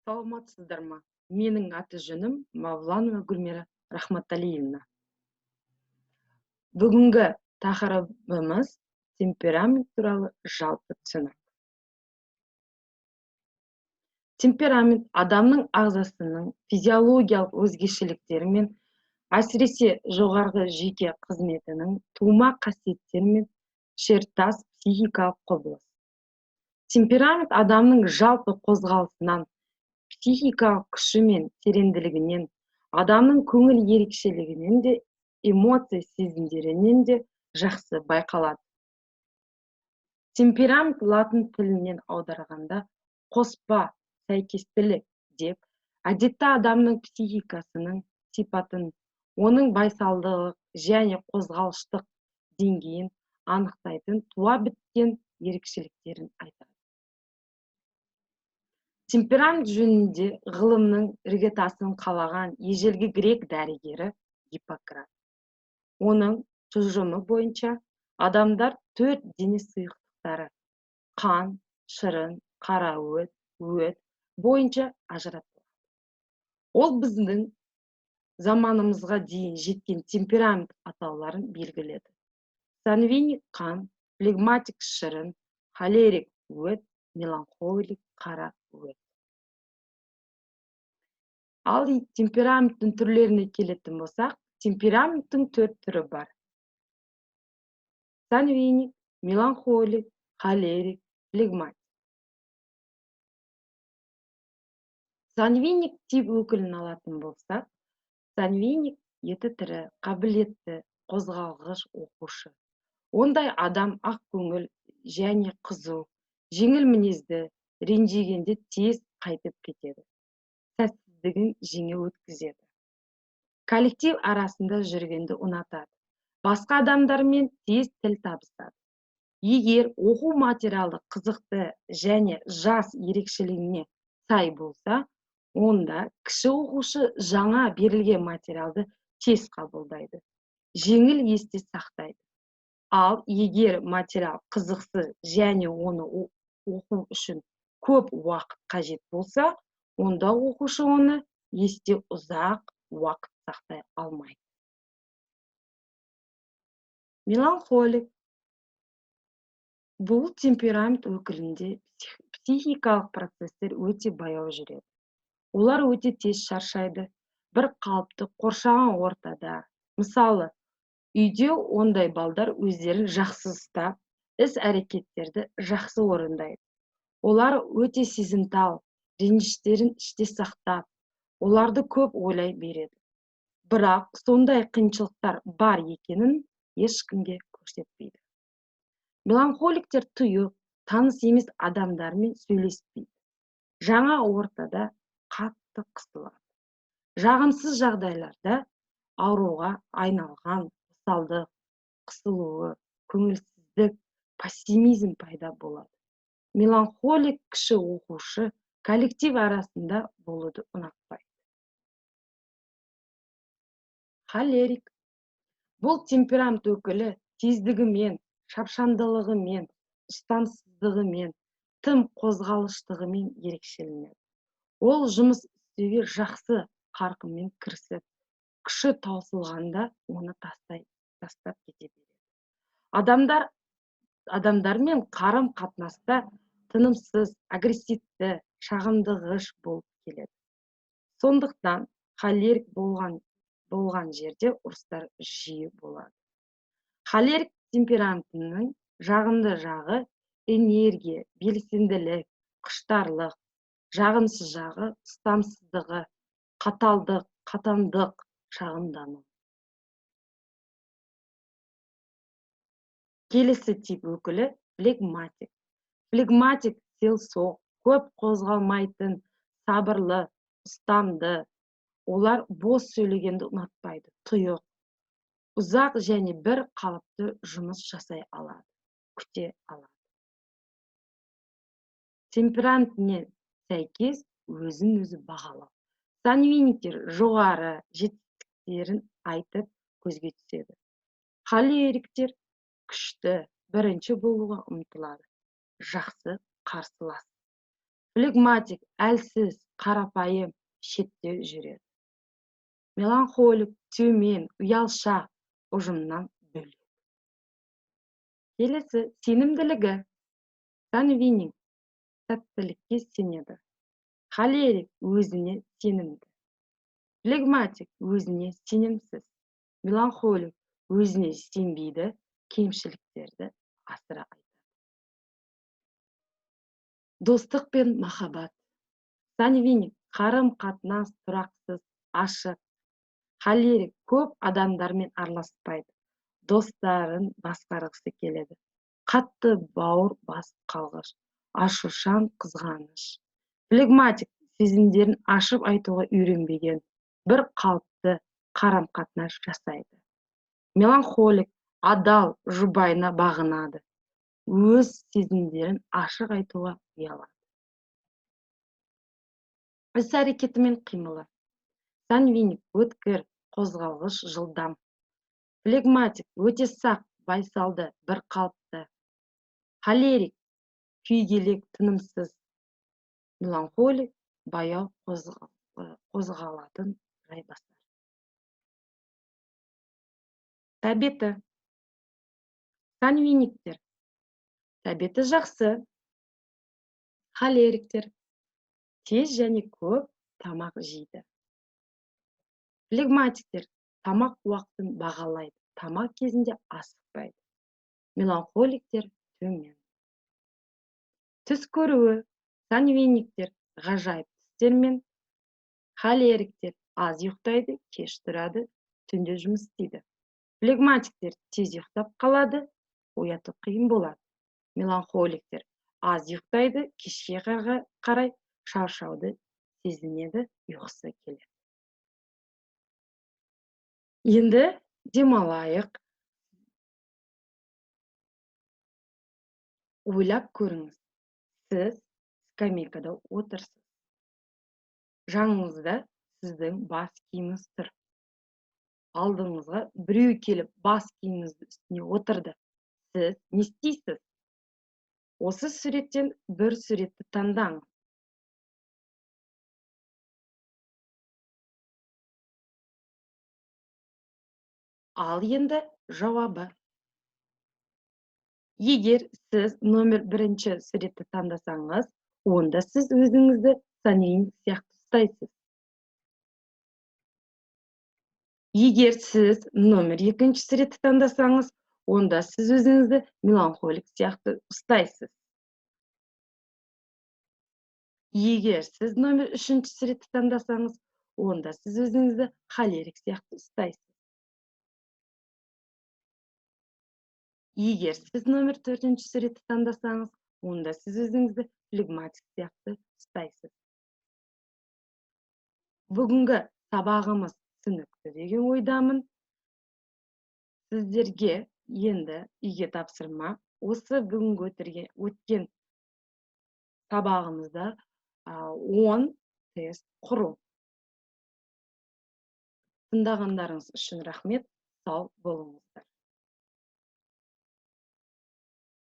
Саламатсыздар ма? Менің аты жөнім Мавланова Гүлмира Рахматалиевна. Бүгінгі тақырыбымыз темперамент туралы жалпы түсінік. Темперамент адамның ағзасының физиологиялық өзгешеліктері мен әсіресе жоғарғы жүйке қызметінің тума қасиеттері мен шертас психикалық құбылыс. Темперамент адамның жалпы қозғалысынан, психикалық күші мен тереңділігінен, адамның көңіл ерекшелігінен де, эмоция сезімдерінен де жақсы байқалады. Темперамент латын тілінен аударғанда қоспа, сәйкестілік деп, әдетте адамның психикасының сипатын, оның байсалдылық және қозғалыштық деңгейін анықтайтын туа біткен ерекшеліктерін айтады. Темперамент жөнінде ғылымның іргетасын қалаған ежелгі грек дәрігері Гиппократ. Оның тұжырымы бойынша адамдар 4 дене сұйықтықтары қан, шырын, қара өт бойынша ажыратылады. Ол біздің заманымызға дейін жеткен темперамент атауларын белгіледі. Сангвиник қан, флегматик шырын, холерик өт, меланхолик қара өт. Ал темпераменттің түрлеріне келетін болсақ, темпераменттің 4 түрі бар. Сангвиник, меланхолик, холерик, флегматик. Сангвиник тип өкілін алатын болсақ, сангвиник еті тірі, қабілетті, қозғалғыш оқушы. Ондай адам ақ көңіл және қызу, жеңіл мінезді, ренжігенде тез қайтып кетеді. Сәтсіздігін жеңе өткізеді. Коллектив арасында жүргенді ұнатады. Басқа адамдармен тез тіл табысады. Егер оқу материалы қызықты және жас ерекшелігіне сай болса, онда кіші оқушы жаңа берілген материалды тез қабылдайды. Жеңіл есте сақтайды. Ал егер материал қызықсыз және оны оқу үшін көп уақыт қажет болса, онда оқушы оны есте ұзақ уақыт сақтай алмайды. Меланхолик. Бұл темперамент өкілінде психикалық процестер өте баяу жүреді. Олар өте тез шаршайды. Бір қалыпты қоршаған ортада, мысалы, үйде ондай балдар өздерін жақсы ұстап, іс-әрекеттерді жақсы орындайды. Олар өте сезімтал, реніштерін іште сақтап, оларды көп ойлай береді. Бірақ сондай қиыншылықтар бар екенін ешкімге көрсетпейді. Меланхоликтер тұйық, таныс емес адамдармен сөйлеспейді. Жаңа ортада қатты қысылады. Жағымсыз жағдайларда ауруға айналған осалдық, қысылуы, көңілсіздік, пессимизм пайда болады. Меланхолик кіші оқушы коллектив арасында болуды ұнатпайды. Холерик. Бұл темперамент өкілі тездігімен, шапшаңдылығымен, ұстамсыздығымен, тым қозғалыштығымен ерекшеленеді. Ол жұмыс істеуге жақсы қарқынмен кірісіп, күші таусылғанда оны тастап кете береді. Адамдармен қарым-қатынаста тынымсыз, агрессивті, шағындағыш болып келеді. Сондықтан холерик болған жерде ұрыстар жиі болады. Холерик темпераментінің жағымды жағы энергия, белсенділік, құштарлық, жағымсыз жағы ұстамсыздығы, қаталдық, қатаңдық, шағымдану. Келесі тип өкілі флегматик. Флегматик селсоқ, көп қозғалмайтын, сабырлы, ұстамды. Олар бос сөйлегенді ұнатпайды, тұйық, ұзақ және бір қалыпты жұмыс жасай алады, күте алады. Темпераментіне сәйкес өзін-өзі бағалау. Сангвиниктер жоғары жетістіктерін айтып көзге түседі. Холериктер күшті, бірінші болуға ұмтылады, жақсы қарсылас. Флегматик әлсіз, қарапайым, шетте жүреді. Меланхолик, төмен, ұялшақ, ұжымнан бөлек. Келесі, сенімділігі. Сангвиник, сәттілікке сенеді. Холерик, өзіне сенімді. Флегматик, өзіне сенімсіз. Меланхолик, өзіне сенбейді, кемшіліктерді асыра айтады. Достық пен махаббат. Сангвиник, қарым-қатынас тұрақсыз, ашық. Холерик, көп адамдармен араласпайды. Достарын басқарғысы келеді. Қатты бауыр басып қалғыш, ашушаң, қызғаныш. Флегматик, сезімдерін ашып айтуға үйренбеген, бір қалыпты қарым-қатынас жасайды. Меланхолик, адал, жұбайына бағынады. Өз сезімдерін ашық айтуға ұялады. Іс-әрекеті мен қимылы. Сангвиник, өткір, қозғалғыш, жылдам. Флегматик, өте сақ, байсалды, бір қалыпты. Холерик, күйгелек, тынымсыз. Меланхолик, баяу қозғалатын жайбасар. Тәбеті. Сангвиниктер, тәбеті жақсы. Холериктер, тез және көп тамақ жейді. Флегматиктер, тамақ уақытын бағалайды, тамақ кезінде асықпайды. Меланхоликтер, төмен. Түс көруі. Сангвиниктер, ғажайып түстермен. Холериктер, аз ұйықтайды, кеш тұрады, түнде жұмыс істейді. Флегматиктер, тез ұйықтап қалады, ояту қиын болады. Меланхоликтер, аз ұйықтайды, кешке қарай шаршауды сезінеді, ұйқысы келеді. Енді демалайық. Ойлап көріңіз. Сіз скамейкада отырсыз. Жаныңызда сіздің бас киіміңіз тұр. Алдыңызға біреу келіп бас киіміңізді үстіне отырды. Сіз не істейсіз? Осы суреттен бір суретті таңдаңыз. Ал енді жауабы. Егер сіз номер 1-ші суретті таңдасаңыз, онда сіз өзіңізді сангвиник сияқты ұстайсыз. Егер сіз номер 2-ші суретті таңдасаңыз, онда сіз өзіңізді меланхолик сияқты ұстайсыз. Егер сіз номер 3-ші суретті таңдасаңыз, онда сіз өзіңізді холерик сияқты ұстайсыз. Егер сіз номер 4-ші суретті таңдасаңыз, онда сіз өзіңізді флегматик сияқты ұстайсыз. Бүгінгі сабағымыз түсінікті деген ойдамын. Сіздерге енді үйге тапсырма. Осы бүгінгі өткен сабағымызда 10 тест құру. Тыңдағандарыңыз үшін рахмет, сау болыңыздар.